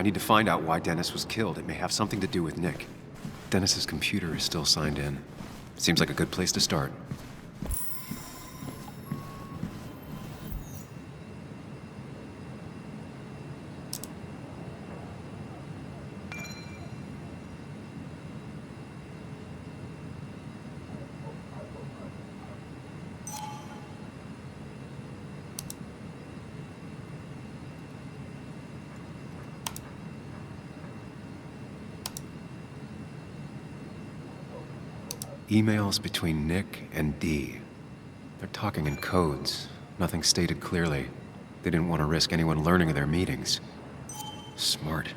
I need to find out why Dennis was killed. It may have something to do with Nick. Dennis's computer is still signed in. Seems like a good place to start. Emails between Nick and Dee. They're talking in codes. Nothing stated clearly. They didn't want to risk anyone learning of their meetings. Smart.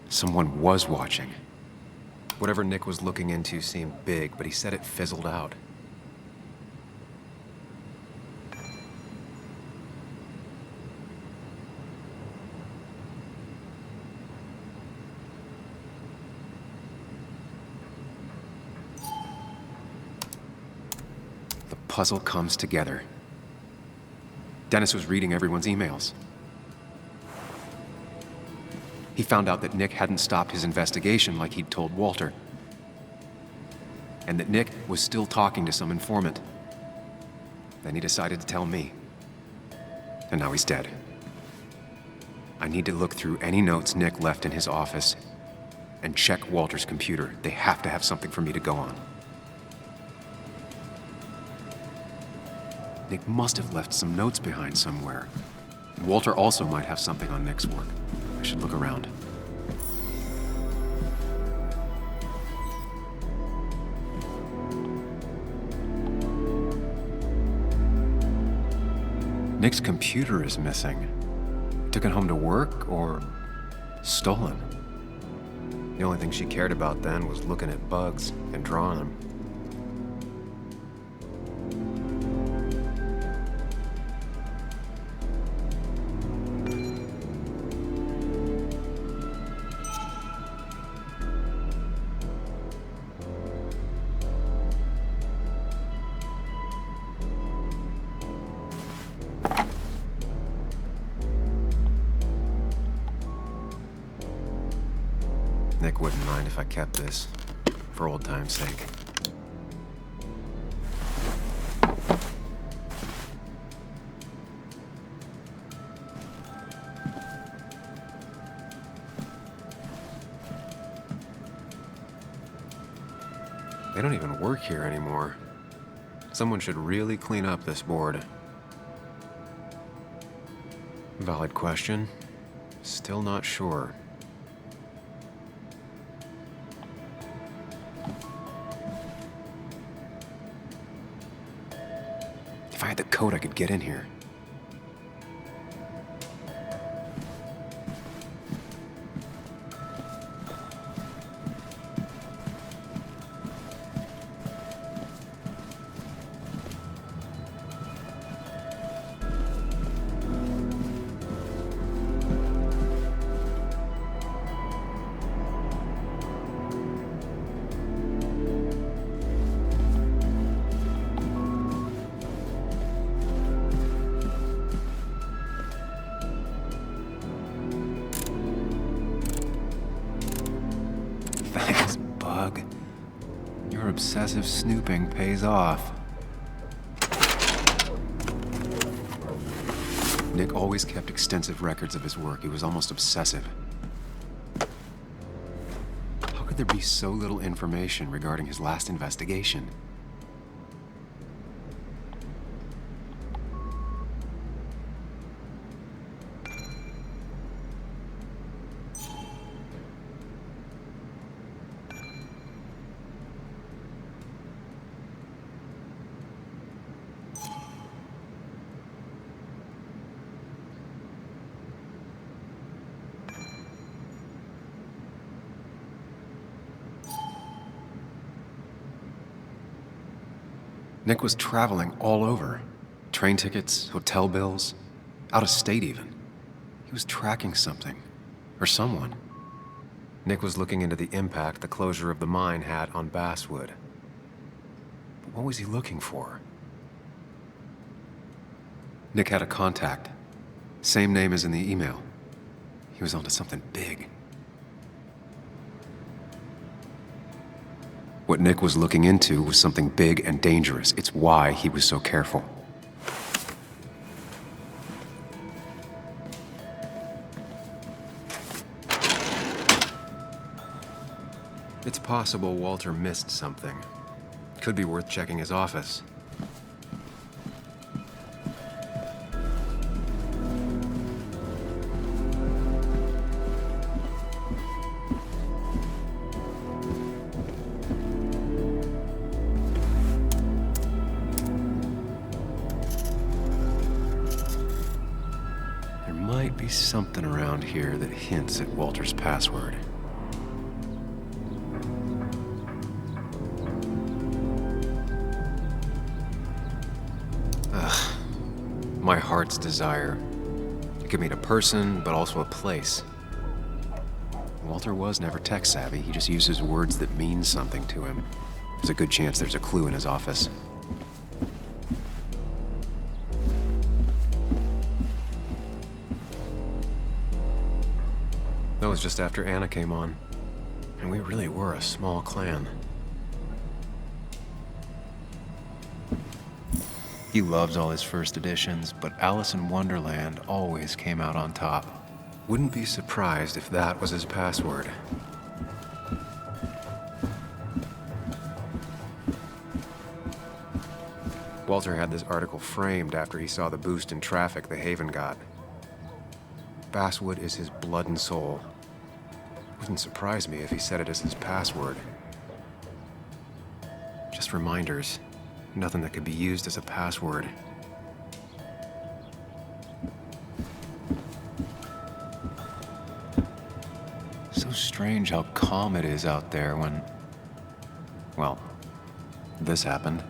Someone was watching. Whatever Nick was looking into seemed big, but he said it fizzled out. Puzzle comes together. Dennis was reading everyone's emails. He found out that Nick hadn't stopped his investigation like he'd told Walter. And that Nick was still talking to some informant. Then he decided to tell me. And now he's dead. I need to look through any notes Nick left in his office and check Walter's computer. They have to have something for me to go on. Nick must have left some notes behind somewhere. Walter also might have something on Nick's work. I should look around. Nick's computer is missing. Took it home to work or stolen. The only thing she cared about then was looking at bugs and drawing them. Nick wouldn't mind if I kept this, for old time's sake. They don't even work here anymore. Someone should really clean up this board. Valid question. Still not sure. If I had the code, I could get in here. Thanks, Bug. Your obsessive snooping pays off. Nick always kept extensive records of his work. He was almost obsessive. How could there be so little information regarding his last investigation? Nick was traveling all over. Train tickets, hotel bills, out of state even. He was tracking something, or someone. Nick was looking into the impact the closure of the mine had on Basswood. But what was he looking for? Nick had a contact. Same name as in the email. He He was onto something big. What Nick was looking into was something big and dangerous. It's why he was so careful. It's possible Walter missed something. Could be worth checking his office. There might be something around here that hints at Walter's password. My heart's desire. It could mean a person, but also a place. Walter was never tech-savvy. He just uses words that mean something to him. There's a good chance there's a clue in his office. That was just after Anna came on. And we really were a small clan. He loves all his first editions, but Alice in Wonderland always came out on top. Wouldn't be surprised if that was his password. Walter had this article framed after he saw the boost in traffic the Haven got. Basswood is his blood and soul. Wouldn't surprise me if he said it as his password. Just reminders. Nothing that could be used as a password. So strange how calm it is out there when, well, this happened.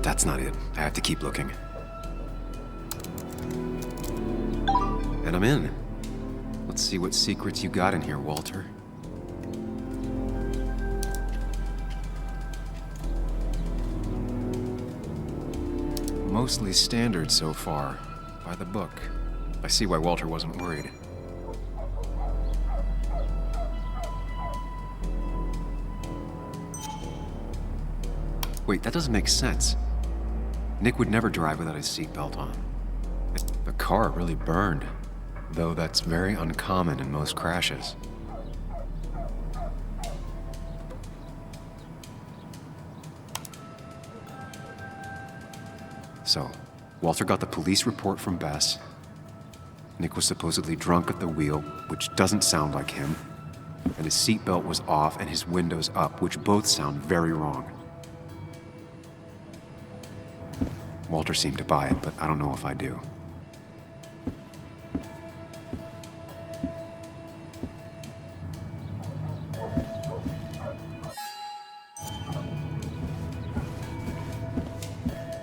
That's not it. I have to keep looking. And I'm in. Let's see what secrets you got in here, Walter. Mostly standard so far. By the book. I see why Walter wasn't worried. Wait, that doesn't make sense. Nick would never drive without his seatbelt on. The car really burned, though that's very uncommon in most crashes. So, Walter got the police report from Bess. Nick was supposedly drunk at the wheel, which doesn't sound like him. And his seatbelt was off and his windows up, which both sound very wrong. Walter seemed to buy it, but I don't know if I do.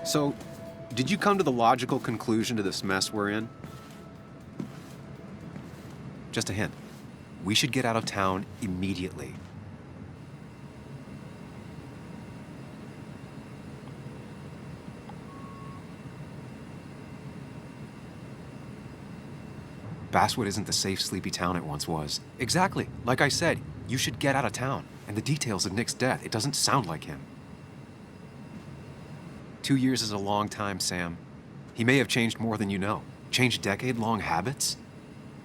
So, did you come to the logical conclusion to this mess we're in? Just a hint. We should get out of town immediately. Basswood isn't the safe, sleepy town it once was. Exactly. Like I said, you should get out of town. And the details of Nick's death, it doesn't sound like him. 2 years is a long time, Sam. He may have changed more than you know. Changed decade-long habits?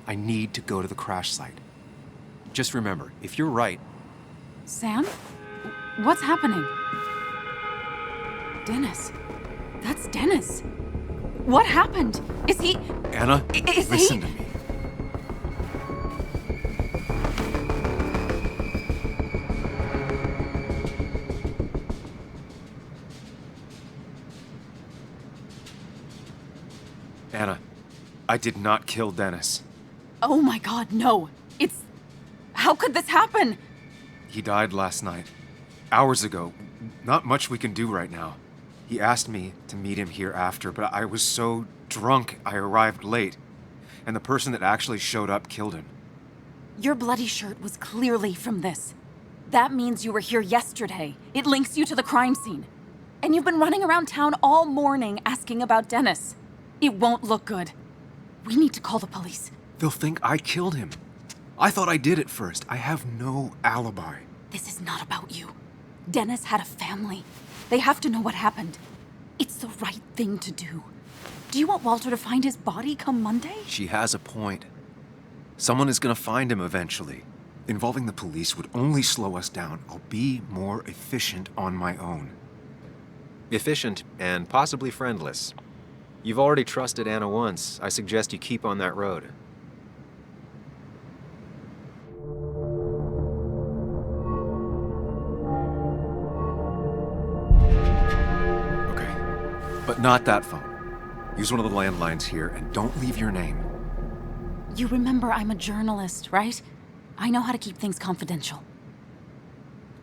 I need to go to the crash site. Just remember, if you're right... Sam? What's happening? Dennis. That's Dennis. What happened? Is he... Anna, listen to me. Anna, I did not kill Dennis. Oh my God, no. It's... How could this happen? He died last night. Hours ago. Not much we can do right now. He asked me to meet him here after, but I was so drunk I arrived late. and the person that actually showed up killed him. Your bloody shirt was clearly from this. That means you were here yesterday. It links you to the crime scene. And you've been running around town all morning asking about Dennis. It won't look good. We need to call the police. They'll think I killed him. I thought I did at first. I have no alibi. This is not about you. Dennis had a family. They have to know what happened. It's the right thing to do. Do you want Walter to find his body come Monday? She has a point. Someone is gonna find him eventually. Involving the police would only slow us down. I'll be more efficient on my own. Efficient and possibly friendless. You've already trusted Anna once. I suggest you keep on that road. Okay. But not that phone. Use one of the landlines here and don't leave your name. You remember I'm a journalist, right? I know how to keep things confidential.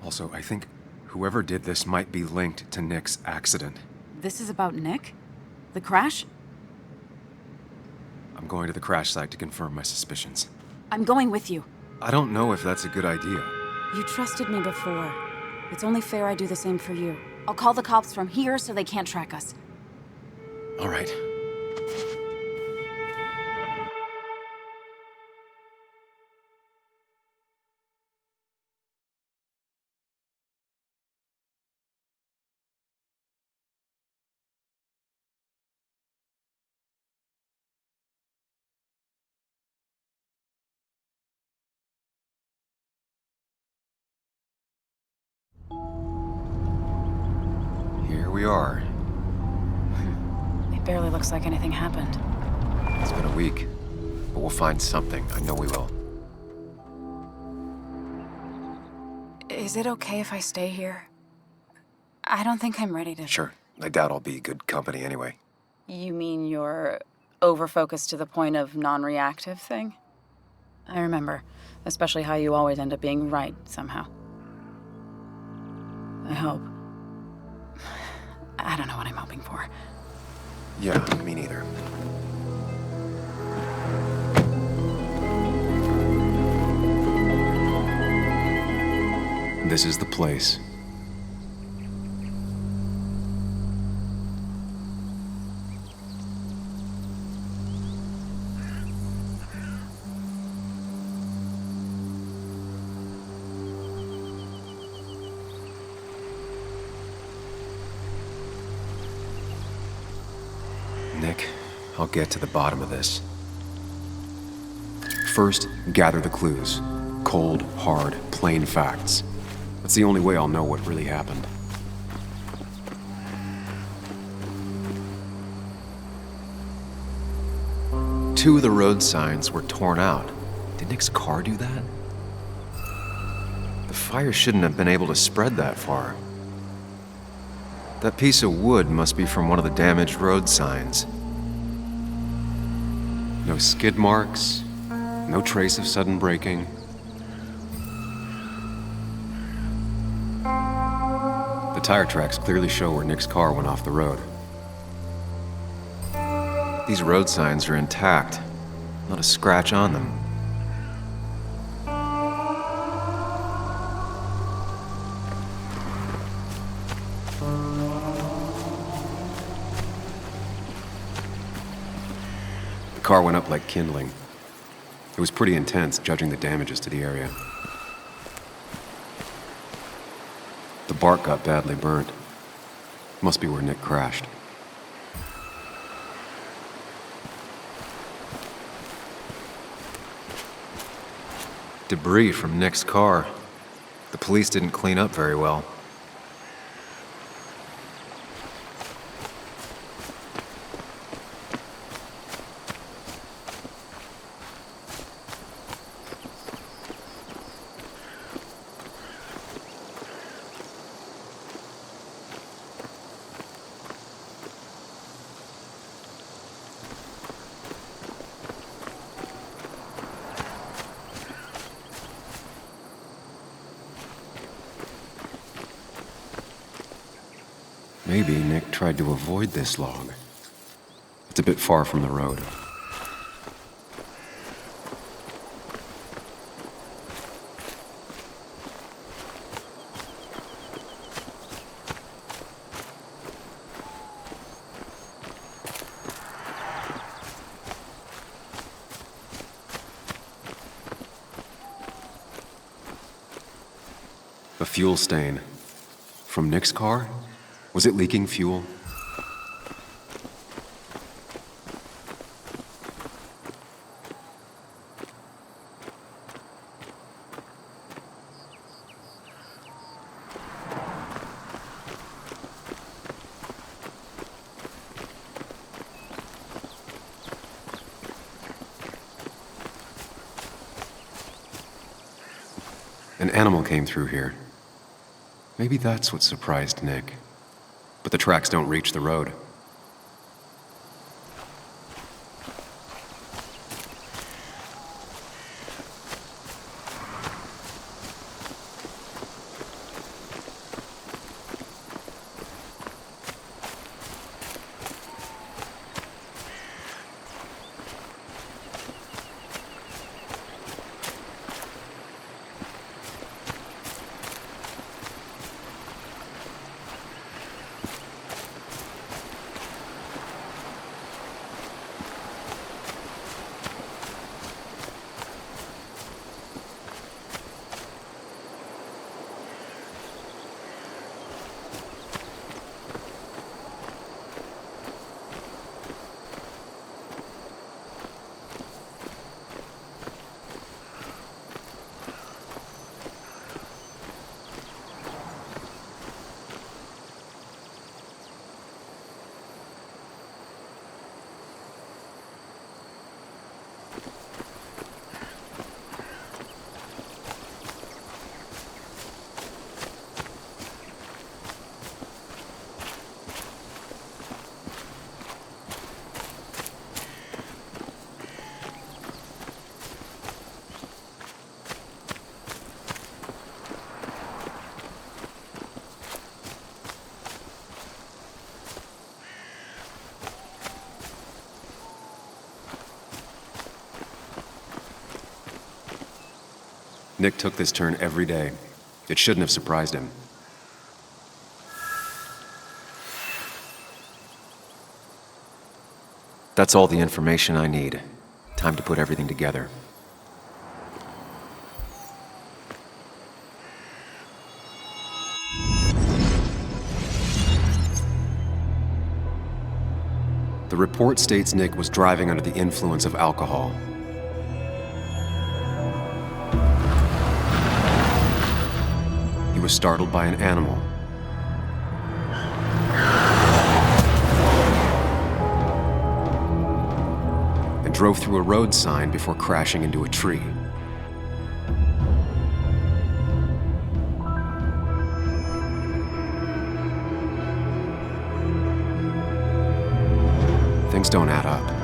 Also, I think whoever did this might be linked to Nick's accident. This is about Nick? The crash? I'm going to the crash site to confirm my suspicions. I'm going with you. I don't know if that's a good idea. You trusted me before. It's only fair I do the same for you. I'll call the cops from here so they can't track us. All right. Here we are. It barely looks like anything happened. It's been a week, but we'll find something. I know we will. Is it okay if I stay here? I don't think I'm ready to... Sure. I doubt I'll be good company anyway. You mean you're over-focused to the point of non-reactive thing? I remember, especially how you always end up being right somehow. I hope. I don't know what I'm hoping for. Yeah, me neither. This is the place. Nick, I'll get to the bottom of this. First, gather the clues. Cold, hard, plain facts. That's the only way I'll know what really happened. Two of the road signs were torn out. Did Nick's car do that? The fire shouldn't have been able to spread that far. That piece of wood must be from one of the damaged road signs. No skid marks, no trace of sudden braking. The tire tracks clearly show where Nick's car went off the road. These road signs are intact, not a scratch on them. The car went up like kindling. It was pretty intense, judging the damages to the area. The bark got badly burnt. Must be where Nick crashed. Debris from Nick's car. The police didn't clean up very well. Maybe Nick tried to avoid this log. It's a bit far from the road. A fuel stain. From Nick's car? Was it leaking fuel? An animal came through here. Maybe that's what surprised Nick. But the tracks don't reach the road. Nick took this turn every day. It shouldn't have surprised him. That's all the information I need. Time to put everything together. The report states Nick was driving under the influence of alcohol. He was startled by an animal. And drove through a road sign before crashing into a tree. Things don't add up.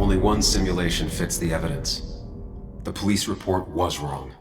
Only one simulation fits the evidence. The police report was wrong.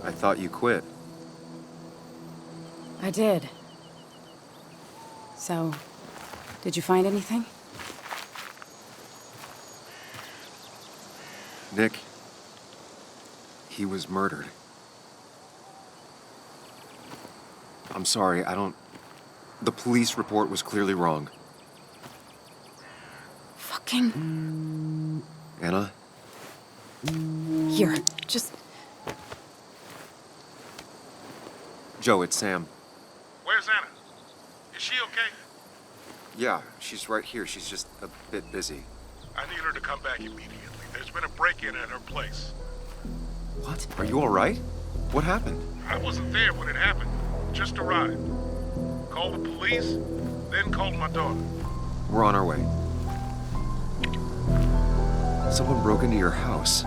I thought you quit. I did. So, did you find anything? Nick, he was murdered. I'm sorry, the police report was clearly wrong. Fucking... Anna? Here, just... Joe, it's Sam. Where's Anna? Is she okay? Yeah, she's right here. She's just a bit busy. I need her to come back immediately. There's been a break-in at her place. What? Are you all right? What happened? I wasn't there when it happened. Just arrived. Called the police, then called my daughter. We're on our way. Someone broke into your house.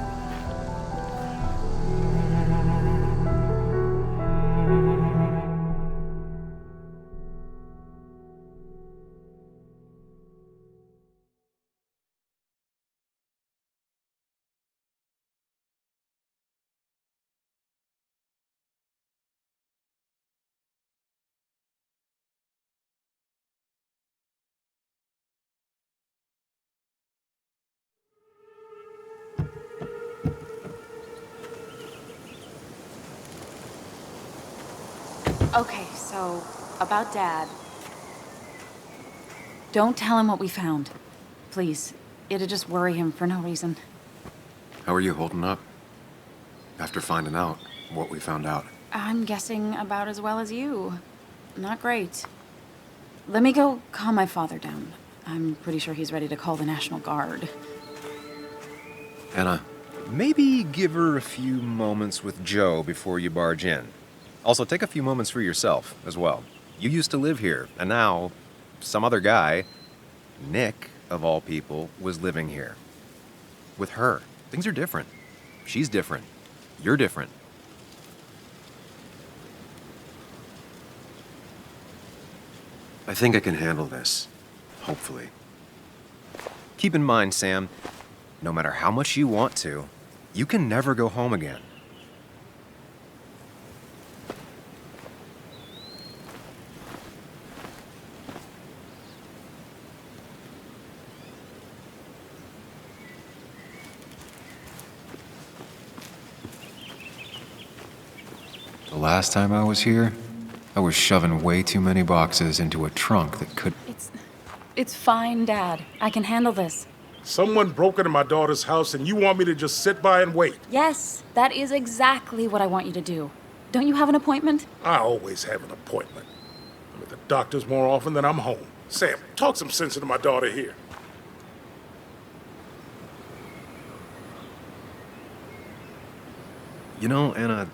Okay, so, about Dad. Don't tell him what we found. Please. It'd just worry him for no reason. How are you holding up? After finding out what we found out. I'm guessing about as well as you. Not great. Let me go calm my father down. I'm pretty sure he's ready to call the National Guard. Anna, Maybe give her a few moments with Joe before you barge in. Also, take a few moments for yourself as well. You used to live here, and now some other guy, Nick, of all people, was living here. With her. Things are different. She's different. You're different. I think I can handle this. Hopefully. Keep in mind, Sam, no matter how much you want to, you can never go home again. The last time I was here, I was shoving way too many boxes into a trunk that could... It's fine, Dad. I can handle this. Someone broke into my daughter's house and you want me to just sit by and wait? Yes, that is exactly what I want you to do. Don't you have an appointment? I always have an appointment. I'm at the doctor's more often than I'm home. Sam, talk some sense into my daughter here. You know, Anna,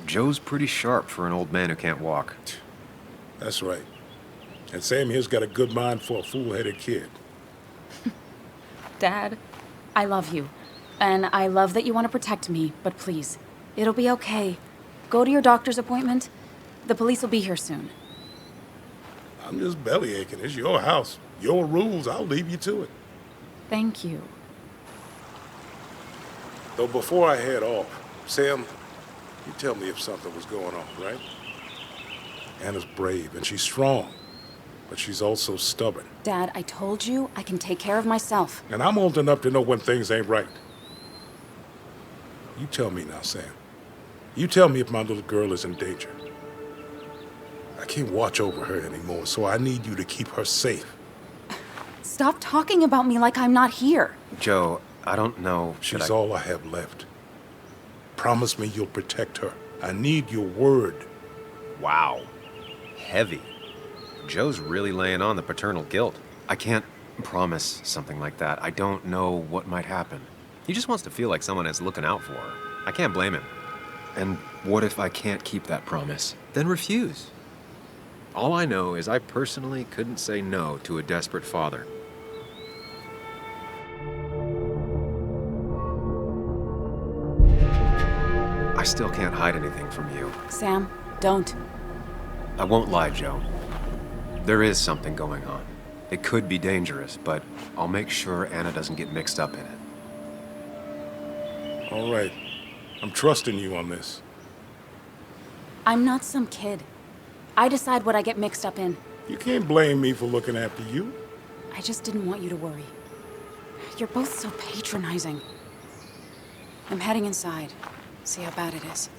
Joe's pretty sharp for an old man who can't walk. That's right. And Sam here's got a good mind for a fool-headed kid. Dad, I love you. And I love that you want to protect me, but please, it'll be okay. Go to your doctor's appointment. The police will be here soon. I'm just belly aching. It's your house. Your rules. I'll leave you to it. Thank you. Though before I head off, Sam, you tell me if something was going on, right? Anna's brave and she's strong, but she's also stubborn. Dad, I told you I can take care of myself. And I'm old enough to know when things ain't right. You tell me now, Sam. You tell me if my little girl is in danger. I can't watch over her anymore, so I need you to keep her safe. Stop talking about me like I'm not here. Joe, I don't know. She's all I have left. Promise me you'll protect her. I need your word. Wow. Heavy. Joe's really laying on the paternal guilt. I can't promise something like that. I don't know what might happen. He just wants to feel like someone is looking out for her. I can't blame him. And what if I can't keep that promise? Then refuse. All I know is I personally couldn't say no to a desperate father. I still can't hide anything from you. Sam, don't. I won't lie, Joe. There is something going on. It could be dangerous, but I'll make sure Anna doesn't get mixed up in it. All right. I'm trusting you on this. I'm not some kid. I decide what I get mixed up in. You can't blame me for looking after you. I just didn't want you to worry. You're both so patronizing. I'm heading inside. See how bad it is.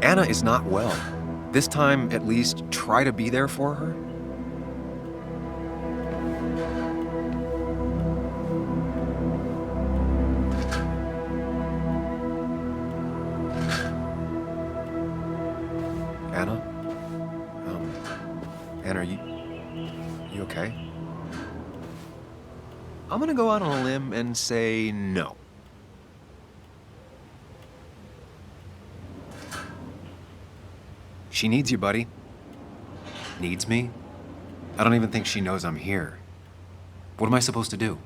Anna is not well. This time, at least, try to be there for her. Anna? Anna, are you okay? I'm gonna go out on a limb and say no. She needs you, buddy. Needs me? I don't even think she knows I'm here. What am I supposed to do?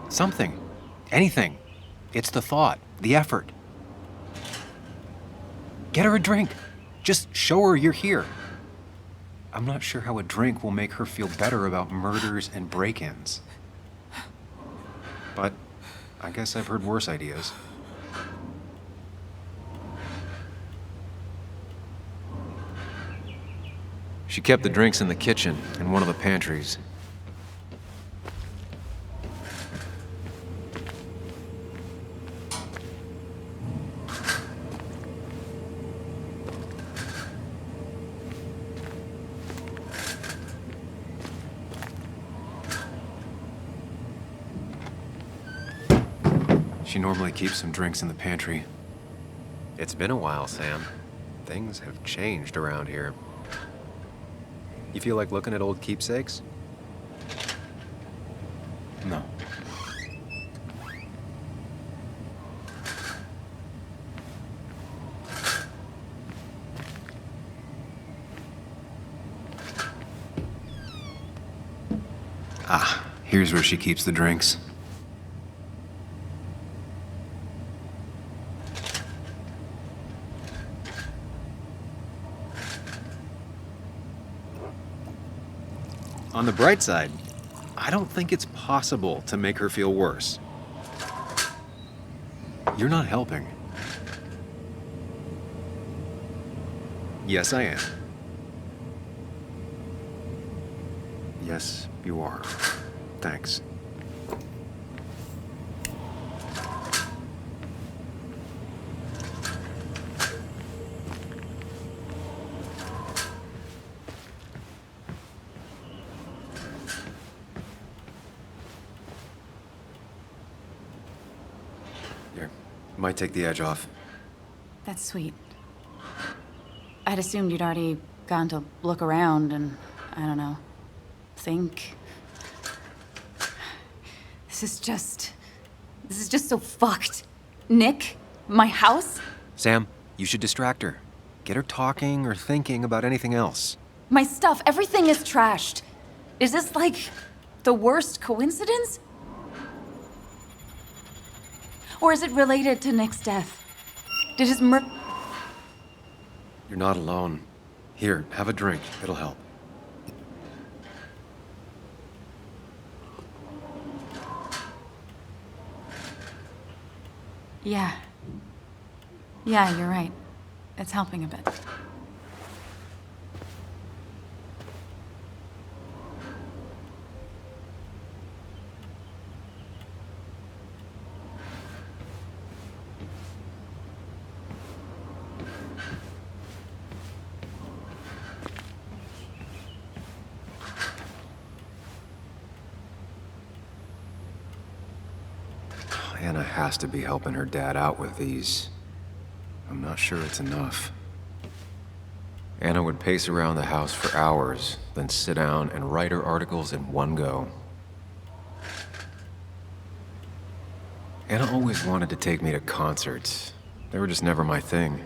Something. Anything. It's the thought, the effort. Get her a drink. Just show her you're here. I'm not sure how a drink will make her feel better about murders and break-ins. But I guess I've heard worse ideas. She kept the drinks in the kitchen, in one of the pantries. She normally keeps some drinks in the pantry. It's been a while, Sam. Things have changed around here. You feel like looking at old keepsakes? No. Ah, here's where she keeps the drinks. On the bright side, I don't think it's possible to make her feel worse. You're not helping. Yes, I am. Yes, you are. Thanks. Here, might take the edge off. That's sweet. I'd assumed you'd already gone to look around and, I don't know, think. This is just so fucked. Nick? My house? Sam, you should distract her. Get her talking or thinking about anything else. My stuff, everything is trashed. Is this like the worst coincidence? Or is it related to Nick's death? Did his You're not alone. Here, have a drink. It'll help. Yeah. Yeah, you're right. It's helping a bit. Anna has to be helping her dad out with these. I'm not sure it's enough. Anna would pace around the house for hours, then sit down and write her articles in one go. Anna always wanted to take me to concerts. They were just never my thing.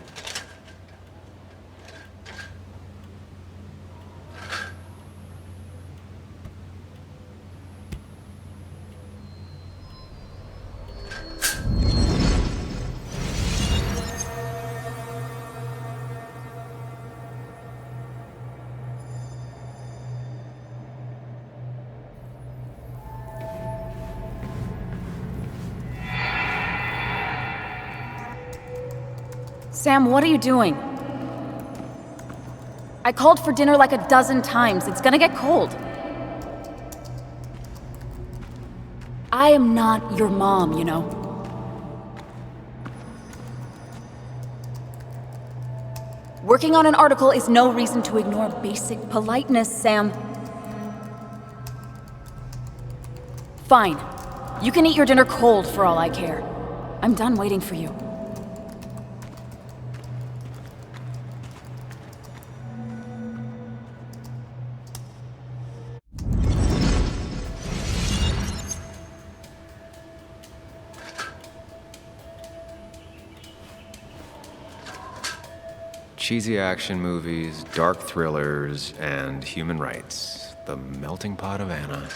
Sam, what are you doing? I called for dinner like a dozen times. It's gonna get cold. I am not your mom, you know. Working on an article is no reason to ignore basic politeness, Sam. Fine. You can eat your dinner cold for all I care. I'm done waiting for you. Cheesy action movies, dark thrillers, and human rights. The melting pot of Anna.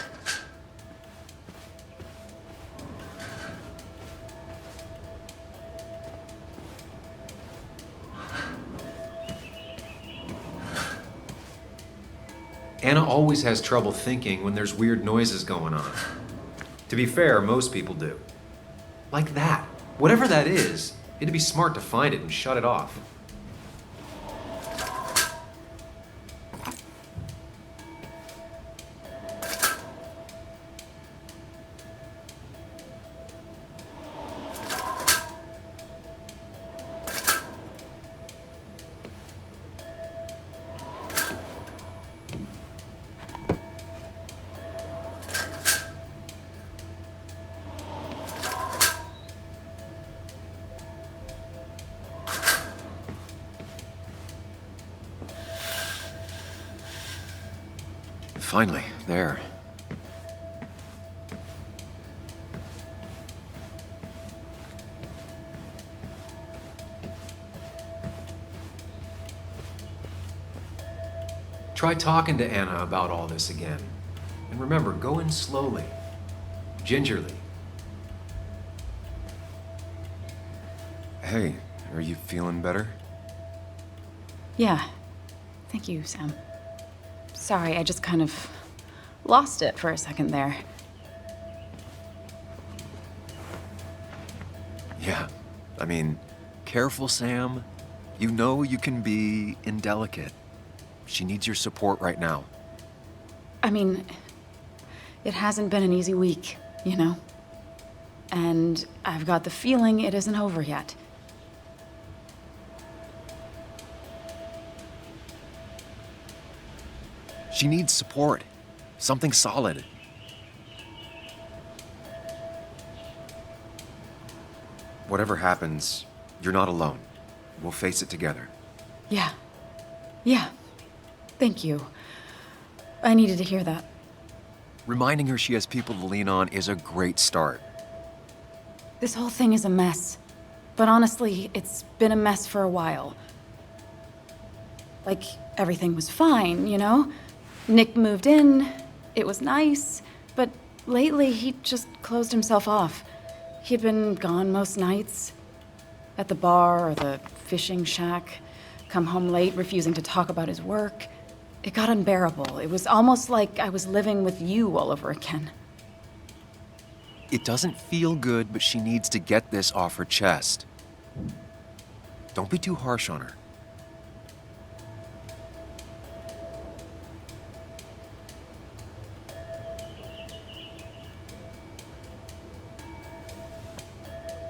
Anna always has trouble thinking when there's weird noises going on. To be fair, most people do. Like that. Whatever that is, it'd be smart to find it and shut it off. Finally, there. Try talking to Anna about all this again. And remember, go in slowly. Gingerly. Hey, are you feeling better? Yeah. Thank you, Sam. Sorry, I just kind of lost it for a second there. Yeah. I mean, careful, Sam. You know you can be indelicate. She needs your support right now. I mean, it hasn't been an easy week, you know? And I've got the feeling it isn't over yet. She needs support. Something solid. Whatever happens, you're not alone. We'll face it together. Yeah. Yeah. Thank you. I needed to hear that. Reminding her she has people to lean on is a great start. This whole thing is a mess. But honestly, it's been a mess for a while. Like, everything was fine, you know? Nick moved in, it was nice, but lately he just closed himself off. He'd been gone most nights. At the bar or the fishing shack, come home late, refusing to talk about his work. It got unbearable. It was almost like I was living with you all over again. It doesn't feel good, but she needs to get this off her chest. Don't be too harsh on her.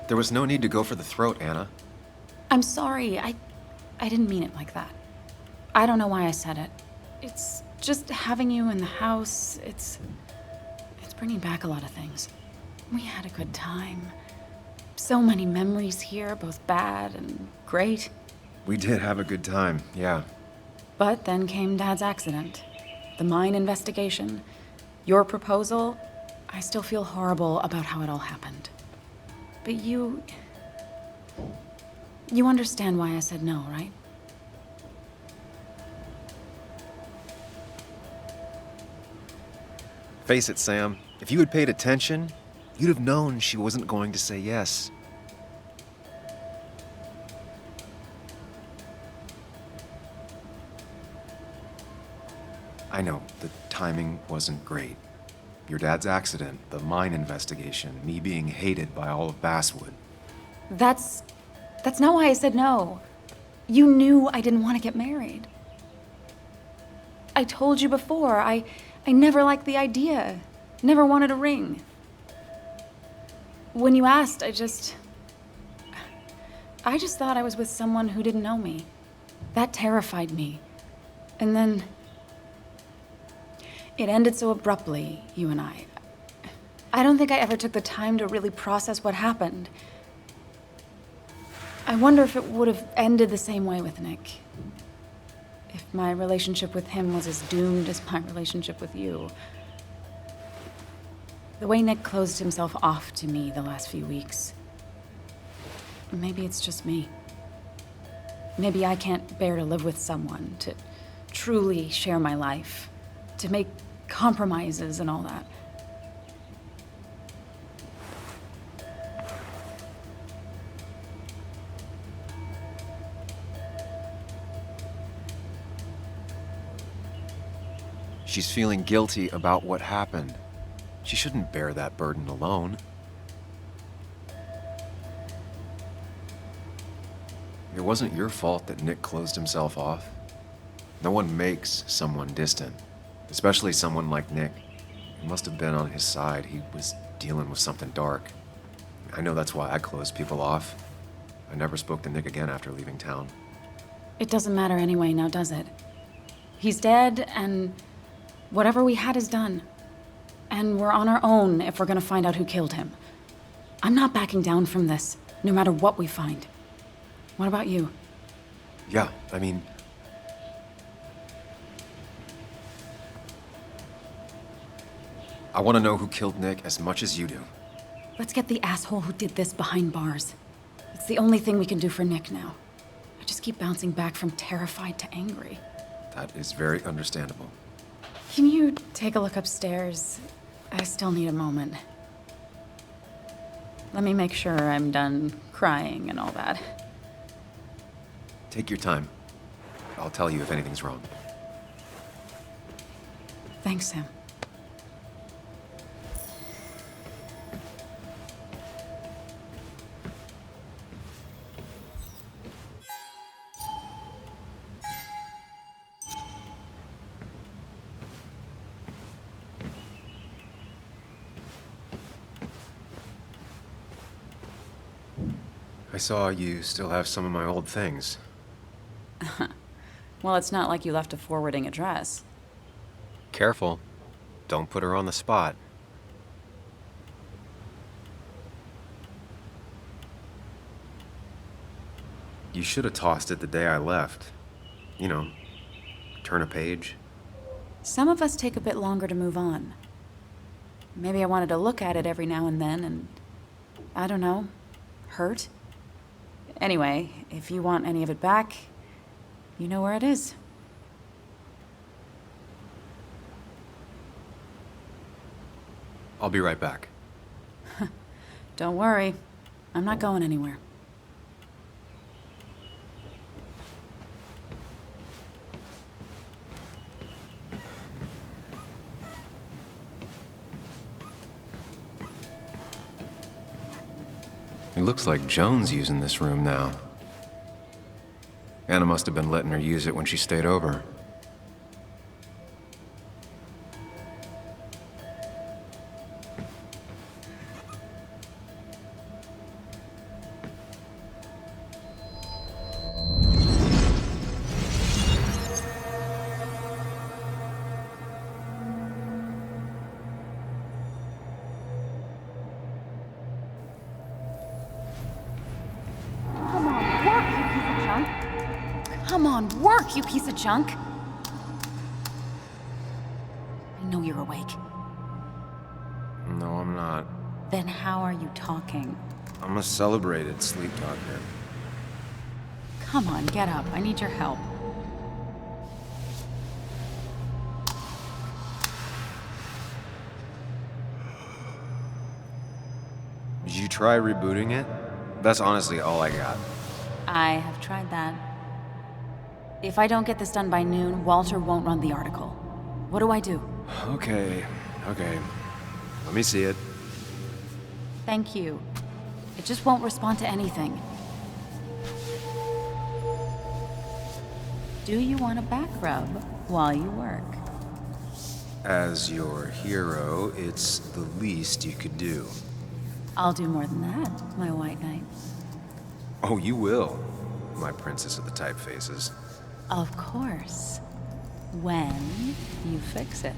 There was no need to go for the throat, Anna. I'm sorry. I didn't mean it like that. I don't know why I said it. It's just having you in the house. It's bringing back a lot of things. We had a good time. So many memories here, both bad and great. We did have a good time, yeah. But then came Dad's accident. The mine investigation. Your proposal. I still feel horrible about how it all happened. But you understand why I said no, right? Face it, Sam. If you had paid attention, you'd have known she wasn't going to say yes. I know, the timing wasn't great. Your dad's accident, the mine investigation, me being hated by all of Basswood. That's not why I said no. You knew I didn't want to get married. I told you before, I never liked the idea. Never wanted a ring. When you asked, I just thought I was with someone who didn't know me. That terrified me. And then it ended so abruptly, you and I. I don't think I ever took the time to really process what happened. I wonder if it would have ended the same way with Nick. If my relationship with him was as doomed as my relationship with you. The way Nick closed himself off to me the last few weeks. Maybe it's just me. Maybe I can't bear to live with someone, to truly share my life, to make compromises and all that. She's feeling guilty about what happened. She shouldn't bear that burden alone. It wasn't your fault that Nick closed himself off. No one makes someone distant, especially someone like Nick. It must have been on his side. He was dealing with something dark. I know that's why I closed people off. I never spoke to Nick again after leaving town. It doesn't matter anyway, now does it? He's dead, and whatever we had is done. And we're on our own if we're gonna find out who killed him. I'm not backing down from this, no matter what we find. What about you? Yeah, I mean... I want to know who killed Nick as much as you do. Let's get the asshole who did this behind bars. It's the only thing we can do for Nick now. I just keep bouncing back from terrified to angry. That is very understandable. Can you take a look upstairs? I still need a moment. Let me make sure I'm done crying and all that. Take your time. I'll tell you if anything's wrong. Thanks, Sam. I saw you still have some of my old things. Well, it's not like you left a forwarding address. Careful. Don't put her on the spot. You should have tossed it the day I left. You know, turn a page. Some of us take a bit longer to move on. Maybe I wanted to look at it every now and then and, I don't know, hurt. Anyway, if you want any of it back, you know where it is. I'll be right back. Don't worry, I'm not going anywhere. It looks like Joan's using this room now. Anna must have been letting her use it when she stayed over. Come on, work, you piece of junk! I know you're awake. No, I'm not. Then how are you talking? I'm a celebrated sleep talker. Come on, get up. I need your help. Did you try rebooting it? That's honestly all I got. I have tried that. If I don't get this done by noon, Walter won't run the article. What do I do? Okay. Let me see it. Thank you. It just won't respond to anything. Do you want a back rub while you work? As your hero, it's the least you could do. I'll do more than that, my white knight. Oh, you will, my princess of the typefaces. Of course. When you fix it.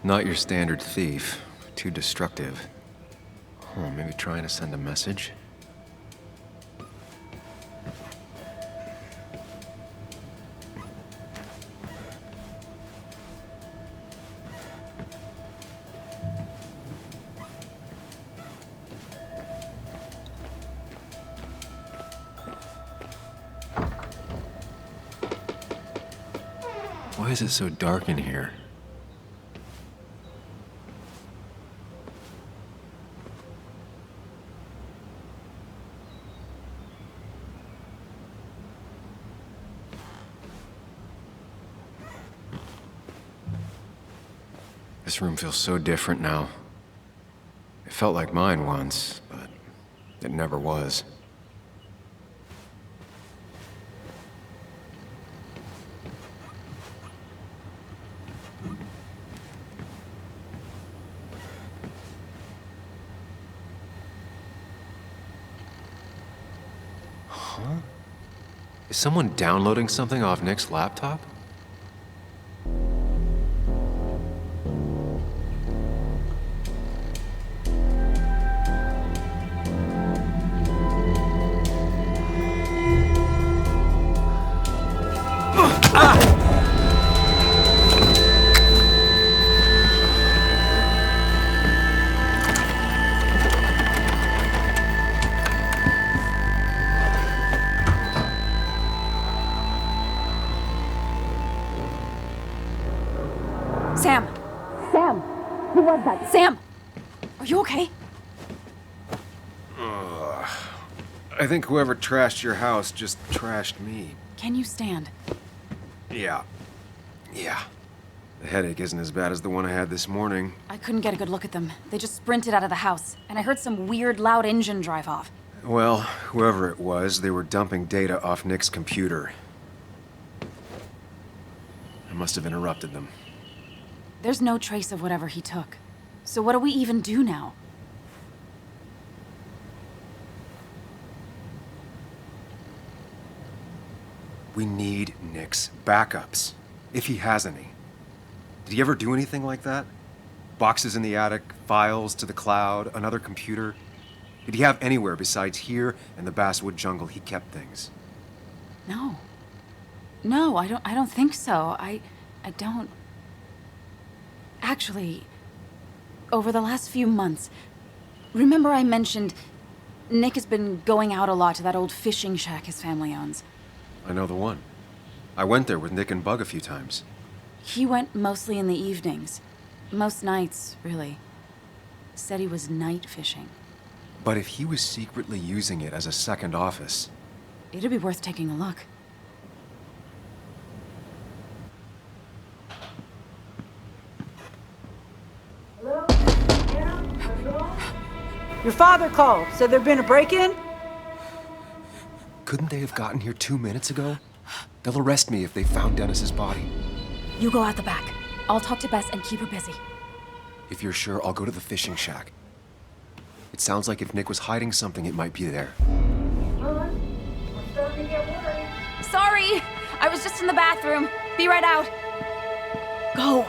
Not your standard thief. Too destructive. Oh, maybe trying to send a message? Why is it so dark in here? This room feels so different now. It felt like mine once, but it never was. Huh? Is someone downloading something off Nick's laptop? Sam! Sam! Who was that? Sam! Are you okay? I think whoever trashed your house just trashed me. Can you stand? Yeah. The headache isn't as bad as the one I had this morning. I couldn't get a good look at them. They just sprinted out of the house, and I heard some weird, loud engine drive off. Well, whoever it was, they were dumping data off Nick's computer. I must have interrupted them. There's no trace of whatever he took. So what do we even do now? We need Nick's backups, if he has any. Did he ever do anything like that? Boxes in the attic, files to the cloud, another computer? Did he have anywhere besides here and the Basswood jungle he kept things? No. No, I don't think so. I don't... Actually, over the last few months, remember I mentioned Nick has been going out a lot to that old fishing shack his family owns. I know the one. I went there with Nick and Bug a few times. He went mostly in the evenings. Most nights, really. Said he was night fishing. But if he was secretly using it as a second office... It'd be worth taking a look. Hello? Anna? Your father called. Said there'd been a break-in? Couldn't they have gotten here 2 minutes ago? They'll arrest me if they found Dennis's body. You go out the back. I'll talk to Bess and keep her busy. If you're sure, I'll go to the fishing shack. It sounds like if Nick was hiding something, it might be there. I'm starting to get worried. Sorry! I was just in the bathroom. Be right out. Go.